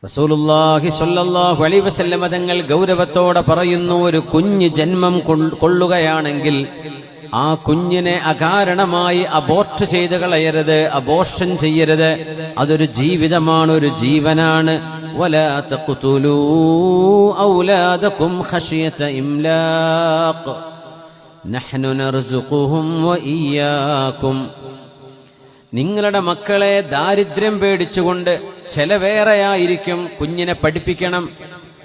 റസൂലുള്ളാഹി സ്വല്ലല്ലാഹു അലൈഹി വസല്ലമ തങ്ങൾ ഗൗരവത്തോടെ പറയുന്നു, ഒരു കുഞ്ഞ് ജന്മം കൊള്ളുകയാണെങ്കിൽ ആ കുഞ്ഞിനെ അകാരണമായി അബോർട്ട് ചെയ്ത് കളയരുത്, അബോർഷൻ ചെയ്യരുത്. അതൊരു ജീവിതമാണ്, ഒരു ജീവനാണ്. വലാ തഖ്തുലൂ ഔലാദകും ഖശിയത ഇംലാഖ് നഹ്നു നർസുഖുഹും വഇയ്യാകും. നിങ്ങളുടെ മക്കളെ ദാരിദ്ര്യം പേടിച്ചുകൊണ്ട്, ചെലവേറെയായിരിക്കും, കുഞ്ഞിനെ പഠിപ്പിക്കണം,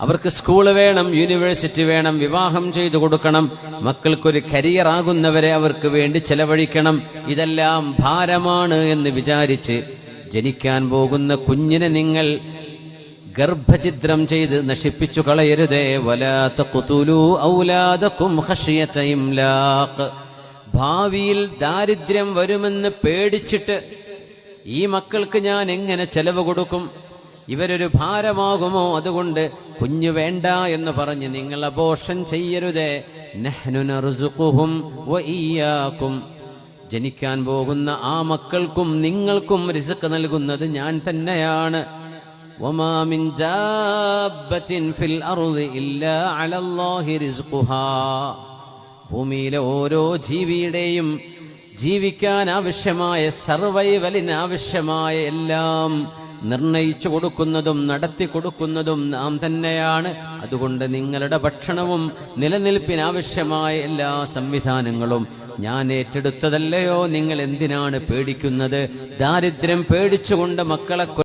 അവർക്ക് സ്കൂള് വേണം, യൂണിവേഴ്സിറ്റി വേണം, വിവാഹം ചെയ്തു കൊടുക്കണം, മക്കൾക്കൊരു കരിയർ ആകുന്നവരെ അവർക്ക് വേണ്ടി ചെലവഴിക്കണം. ഇതെല്ലാം ഭാരമാണ് എന്ന് വിചാരിച്ച് ജനിക്കാൻ പോകുന്ന കുഞ്ഞിനെ നിങ്ങൾ ഗർഭഛിദ്രം ചെയ്ത് നശിപ്പിച്ചു കളയരുതേ. വലാ തഖ്തുലൂ ഔലാദകും ഖശിയത ഇംലാഖ്. ഭാവിയിൽ ദാരിദ്ര്യം വരുമെന്ന് പേടിച്ചിട്ട് ഈ മക്കൾക്ക് ഞാൻ എങ്ങനെ ചെലവ് കൊടുക്കും, ഇവരൊരു ഭാരമാകുമോ, അതുകൊണ്ട് കുഞ്ഞു വേണ്ട എന്ന് പറഞ്ഞ് നിങ്ങൾ അബോർഷൻ ചെയ്യരുതേ. നഹ്നു നർസുഖുഹും വഇയ്യാകും. ജനിക്കാൻ പോകുന്ന ആ മക്കൾക്കും നിങ്ങൾക്കും റിസ്ക് നൽകുന്നത് ഞാൻ തന്നെയാണ്. വമാ മിൻ ദാബത്തിൻ ഫിൽ അർളി ഇല്ലാ അലല്ലാഹി റിസ്ഖുഹാ. ഭൂമിയിലെ ഓരോ ജീവിയുടെയും ജീവിക്കാൻ ആവശ്യമായ, സർവൈവലിന് ആവശ്യമായ എല്ലാം നിർണയിച്ചു കൊടുക്കുന്നതും നടത്തി കൊടുക്കുന്നതും നാം തന്നെയാണ്. അതുകൊണ്ട് നിങ്ങളുടെ ഭക്ഷണവും നിലനിൽപ്പിനാവശ്യമായ എല്ലാ സംവിധാനങ്ങളും ഞാൻ ഏറ്റെടുത്തതല്ലയോ? നിങ്ങൾ എന്തിനാണ് പേടിക്കുന്നത്? ദാരിദ്ര്യം പേടിച്ചുകൊണ്ട് മക്കളെ